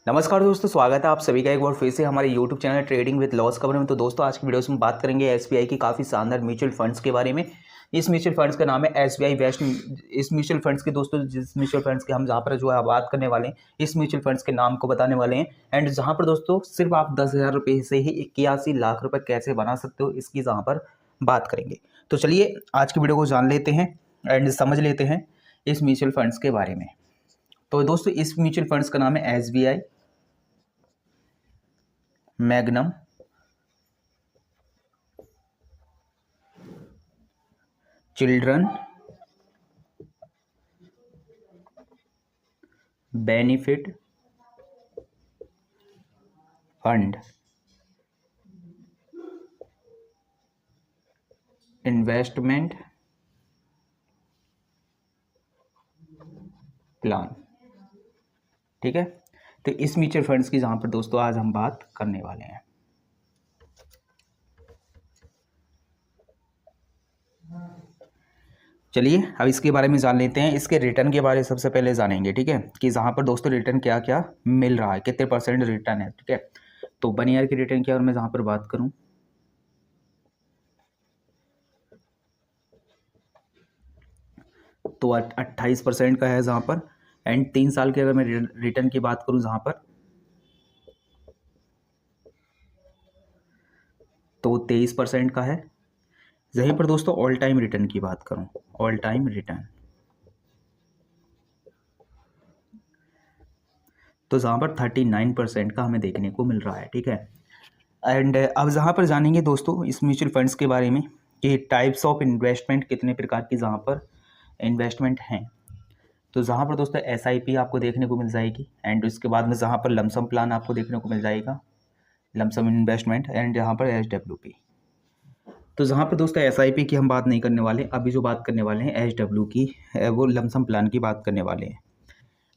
नमस्कार दोस्तों, स्वागत है आप सभी का एक बार फिर से हमारे YouTube channel trading with loss खबर में। तो दोस्तों आज की वीडियो में बात करेंगे एसबीआई की काफ़ी शानदार म्यूचुअल फंड्स के बारे में। इस म्यूचुअल फंड्स का नाम है एसबीआई वेस्ट। इस म्यूचुअल फंड्स के दोस्तों जिस म्यूचुअल फंड्स के हम जहाँ पर जो है बात करने वाले हैं, इस म्यूचुअल फंड्स के नाम को बताने वाले हैं। एंड जहाँ पर दोस्तों सिर्फ आप 10,000 रुपये से ही 81 लाख रुपये कैसे बना सकते हो, इसकी जहाँ पर बात करेंगे। तो चलिए आज की वीडियो को जान लेते हैं एंड समझ लेते हैं इस म्यूचुअल फंड्स के बारे में। तो दोस्तों इस म्यूचुअल फंड्स का नाम है SBI magnum children benefit fund investment plan. ठीक है, तो इस म्यूचुअल फंड्स की जहां पर दोस्तों आज हम बात करने वाले हैं। चलिए अब इसके बारे में जान लेते हैं। इसके रिटर्न के बारे में सबसे पहले जानेंगे, ठीक है, कि जहां पर दोस्तों रिटर्न क्या क्या मिल रहा है, कितने परसेंट रिटर्न है। ठीक है, तो 1 ईयर की रिटर्न की अगर मैं जहां पर बात करूं तो 28% का है जहां पर। एंड 3 साल की अगर मैं रिटर्न की बात करूं जहां पर तो 23% का है। यहीं पर दोस्तों ऑल टाइम रिटर्न की बात करूं, ऑल टाइम रिटर्न तो जहाँ पर 39% का हमें देखने को मिल रहा है। ठीक है, एंड अब जहाँ पर जानेंगे दोस्तों इस म्यूचुअल फंड्स के बारे में कि टाइप्स ऑफ इन्वेस्टमेंट कितने प्रकार की जहाँ पर इन्वेस्टमेंट हैं। तो जहाँ पर दोस्तों एसआईपी आपको देखने को मिल जाएगी। एंड उसके बाद में जहाँ पर लमसम प्लान आपको देखने को मिल जाएगा, लमसम इन्वेस्टमेंट। एंड यहाँ पर एसडब्ल्यूपी। तो जहाँ पर दोस्तों एसआईपी की हम बात नहीं करने वाले, अभी जो बात करने वाले हैं एसडब्ल्यू की, वो लमसम प्लान की बात करने वाले हैं।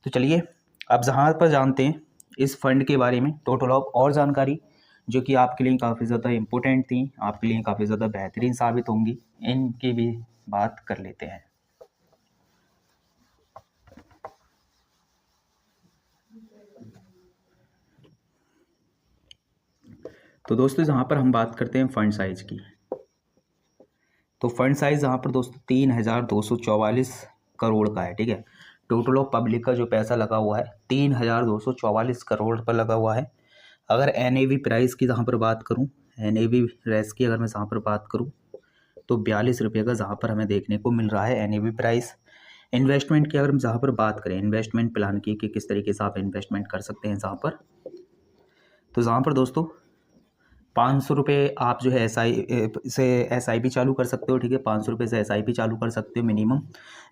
तो चलिए अब जहाँ पर जानते हैं इस फंड के बारे में टोटल ऑफ और जानकारी जो कि आपके लिए काफ़ी ज़्यादा इम्पोर्टेंट थी, आपके लिए काफ़ी ज़्यादा बेहतरीन साबित होंगी, इनकी भी बात कर लेते हैं। तो दोस्तों जहाँ पर हम बात करते हैं फंड साइज की, तो फंड साइज यहाँ पर दोस्तों 3,244 करोड़ का है। ठीक है, टोटल ऑफ पब्लिक का जो पैसा लगा हुआ है 3,244 करोड़ पर लगा हुआ है। अगर एनएवी प्राइस की जहाँ पर बात करूँ, एनएवी प्राइस की अगर मैं जहाँ पर बात करूँ तो 42 रुपये का जहाँ पर हमें देखने को मिल रहा है एनएवी प्राइस। इन्वेस्टमेंट की अगर हम जहाँ पर बात करें, इन्वेस्टमेंट प्लान की कि किस तरीके से आप इन्वेस्टमेंट कर सकते हैं जहाँ पर, तो जहाँ पर दोस्तों 500 रुपये आप जो है एसआईपी चालू कर सकते हो। ठीक है, 500 रुपये से एसआईपी चालू कर सकते हो मिनिमम।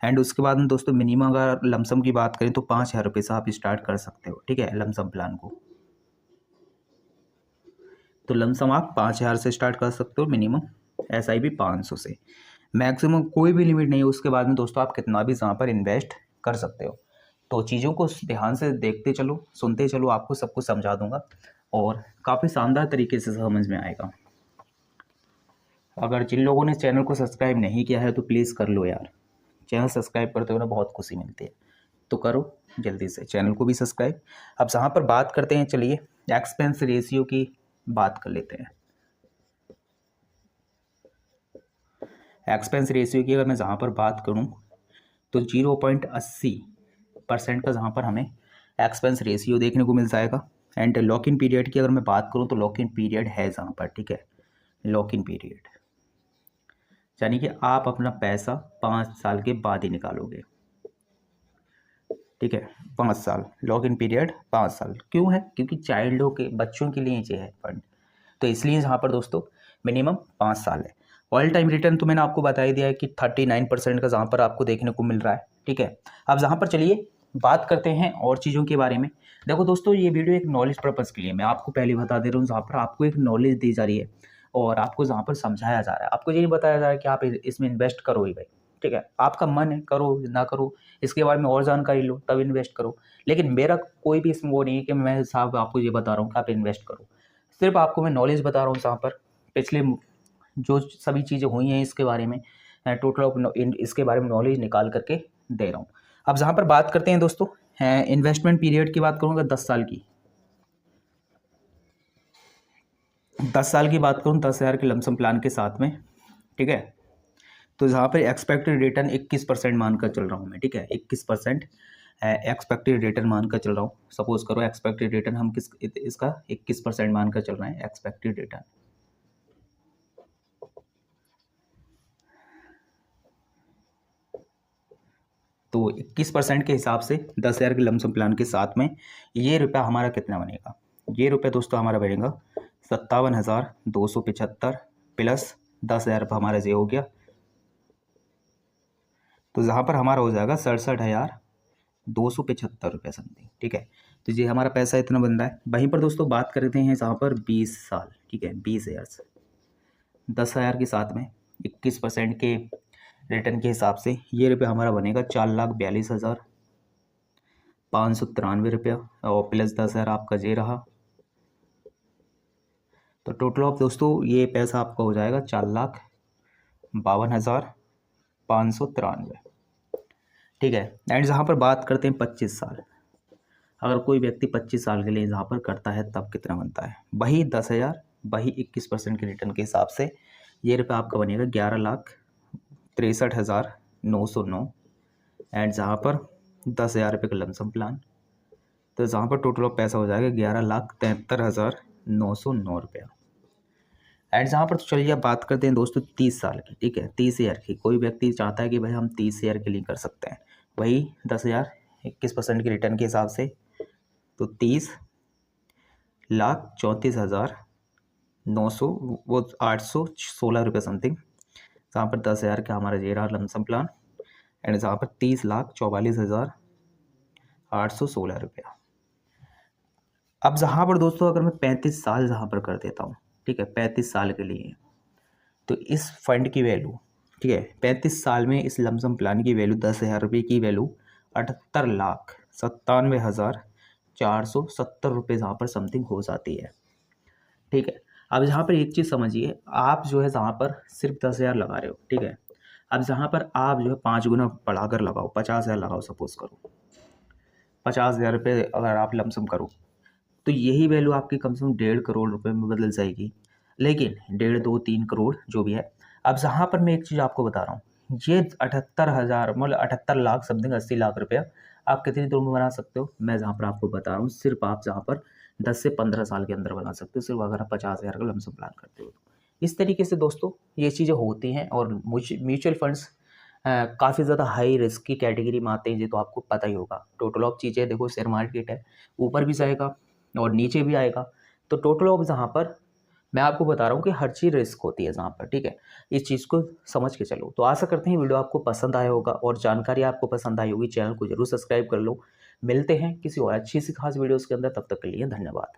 एंड उसके बाद में दोस्तों मिनिमम अगर लमसम की बात करें तो 5,000 रुपये से आप स्टार्ट कर सकते हो। ठीक है, लमसम प्लान को तो लमसम आप 5,000 से स्टार्ट कर सकते हो, मिनिमम एसआईपी 500 से। मैक्सिमम कोई भी लिमिट नहीं है। उसके बाद में दोस्तों आप कितना भी जहाँ पर इन्वेस्ट कर सकते हो। तो चीज़ों को ध्यान से देखते चलो, सुनते चलो, आपको सब कुछ समझा दूंगा और काफ़ी शानदार तरीके से समझ में आएगा। अगर जिन लोगों ने चैनल को सब्सक्राइब नहीं किया है तो प्लीज़ कर लो यार। चैनल सब्सक्राइब करते हुए ना बहुत खुशी मिलती है, तो करो जल्दी से चैनल को भी सब्सक्राइब। अब जहाँ पर बात करते हैं, चलिए एक्सपेंस रेशियो की बात कर लेते हैं। एक्सपेंस रेशियो की अगर मैं जहाँ पर बात करूँ तो 0.80% का जहाँ पर हमें एक्सपेंस रेशियो देखने को मिल जाएगा। एंड लॉक इन पीरियड की अगर मैं बात करूँ तो लॉक इन पीरियड है जहाँ पर, ठीक है, लॉक इन पीरियड यानी कि आप अपना पैसा 5 साल के बाद ही निकालोगे। ठीक है, 5 साल लॉक इन पीरियड, 5 साल क्यों है? क्योंकि चाइल्डों के बच्चों के लिए ये है फंड, तो इसलिए यहाँ पर दोस्तों मिनिमम 5 साल है। ऑल टाइम रिटर्न तो मैंने आपको बता ही दिया है कि 39% का जहाँ पर आपको देखने को मिल रहा है। ठीक है, अब जहाँ पर चलिए बात करते हैं और चीज़ों के बारे में। देखो दोस्तों ये वीडियो एक नॉलेज पर्पज़ के लिए मैं आपको पहले बता दे रहा हूँ, जहाँ पर आपको एक नॉलेज दी जा रही है और आपको जहाँ पर समझाया जा रहा है, आपको ये नहीं बताया जा रहा है कि आप इसमें इन्वेस्ट करो ही भाई। ठीक है, आपका मन है करो ना करो, इसके बारे में और जानकारी लो तब इन्वेस्ट करो। लेकिन मेरा कोई भी इसमें वो नहीं है कि मैं साहब आपको ये बता रहा हूँ कि आप इन्वेस्ट करो। सिर्फ आपको मैं नॉलेज बता रहा हूँ जहाँ पर पिछले जो सभी चीज़ें हुई हैं इसके बारे में टोटल ऑफ इसके बारे में नॉलेज निकाल करके दे रहा हूँ। अब जहाँ पर बात करते हैं दोस्तों इन्वेस्टमेंट पीरियड की बात करूँगा 10 साल की, 10 साल की बात करूँ, 10,000 के लमसम प्लान के साथ में, ठीक है। तो यहाँ पर एक्सपेक्टेड रिटर्न 21% मानकर चल रहा हूँ मैं, ठीक है। 21% एक्सपेक्टेड रिटर्न मानकर चल रहा हूँ। सपोज करो एक्सपेक्टेड रिटर्न हम इसका 21% मानकर चल रहे हैं एक्सपेक्टेड रिटर्न। तो 21% के हिसाब से 10,000 के लमसम प्लान के साथ में ये रुपया हमारा कितना बनेगा? ये रुपया दोस्तों हमारा बनेगा 57,275 प्लस 10,000 रुपये हमारा ये हो गया। तो यहाँ पर हमारा हो जाएगा 67,275 रुपये समथिंग, ठीक है। तो ये हमारा पैसा इतना बन रहा है। वहीं पर दोस्तों बात करते हैं यहाँ पर 20 साल, ठीक है, 20 ईयर्स, 10,000 के साथ में 21% के रिटर्न के हिसाब से ये रुपया हमारा बनेगा 4,42,593 रुपया और प्लस 10,000 आपका ये रहा। तो टोटल ऑफ दोस्तों ये पैसा आपका हो जाएगा 4,52,593, ठीक है। एंड जहाँ पर बात करते हैं 25 साल, अगर कोई व्यक्ति 25 साल के लिए जहाँ पर करता है तब कितना बनता है? वही 10,000, वही 21% के रिटर्न के हिसाब से ये रुपया आपका बनेगा 11,63,909 एंड जहाँ पर 10,000 रुपये का लमसम प्लान, तो जहाँ पर टोटल ऑफ पैसा हो जाएगा 11,73,909 रुपया। एंड जहाँ पर तो चलिए अब बात करते हैं दोस्तों 30 साल की, ठीक है, 30 ईयर की। कोई व्यक्ति चाहता है कि भाई हम 30 ईयर के लिए कर सकते हैं, वही 10,000 21% के रिटर्न के हिसाब से, तो 30,34,900 वो 816 रुपये समथिंग, जहाँ पर 10,000 का हमारा ये रहा लमसम प्लान एंड जहाँ पर 30,44,816 रुपया। अब जहाँ पर दोस्तों अगर मैं 35 साल जहाँ पर कर देता हूँ, ठीक है, 35 साल के लिए, तो इस फंड की वैल्यू, ठीक है, 35 साल में इस लमसम प्लान की वैल्यू 10,000 रुपये की वैल्यू 78,97,470 रुपये जहाँ पर समथिंग हो जाती है, ठीक है। अब यहाँ पर एक चीज़ समझिए, आप जो है जहाँ पर सिर्फ 10,000 लगा रहे हो, ठीक है। अब जहाँ पर आप जो है 5 गुना बढ़ाकर लगाओ, 50,000 लगाओ, सपोज करो 50,000 रुपये अगर आप लमसम करो, तो यही वैल्यू आपकी कम से कम 1.5 करोड़ रुपए में बदल जाएगी। लेकिन 1.5, 2, 3 करोड़ जो भी है। अब जहाँ पर मैं एक चीज़ आपको बता रहा हूँ, ये 78,000 मतलब 78 लाख समथिंग 80 लाख रुपया आप कितनी दूर में बना सकते हो? मैं जहाँ पर आपको बता रहा हूँ, सिर्फ आप जहाँ पर 10 से 15 साल के अंदर बना सकते हो, सिर्फ अगर आप 50,000 का लमसम प्लान करते हो। इस तरीके से दोस्तों ये चीज़ें होती हैं और म्यूचुअल फंड्स काफ़ी ज़्यादा हाई रिस्क की कैटेगरी में आते हैं, ये तो आपको पता ही होगा। टोटल ऑफ चीज़ें देखो, शेयर मार्केट है, ऊपर भी जाएगा और नीचे भी आएगा। तो टोटल ऑफ जहाँ पर मैं आपको बता रहा हूँ कि हर चीज़ रिस्क होती है जहाँ पर, ठीक है। इस चीज़ को समझ के चलो। तो आशा करते हैं वीडियो आपको पसंद आया होगा और जानकारी आपको पसंद आई होगी। चैनल को जरूर सब्सक्राइब कर लो। मिलते हैं किसी और अच्छी सी खास वीडियोज़ के अंदर, तब तक के लिए धन्यवाद।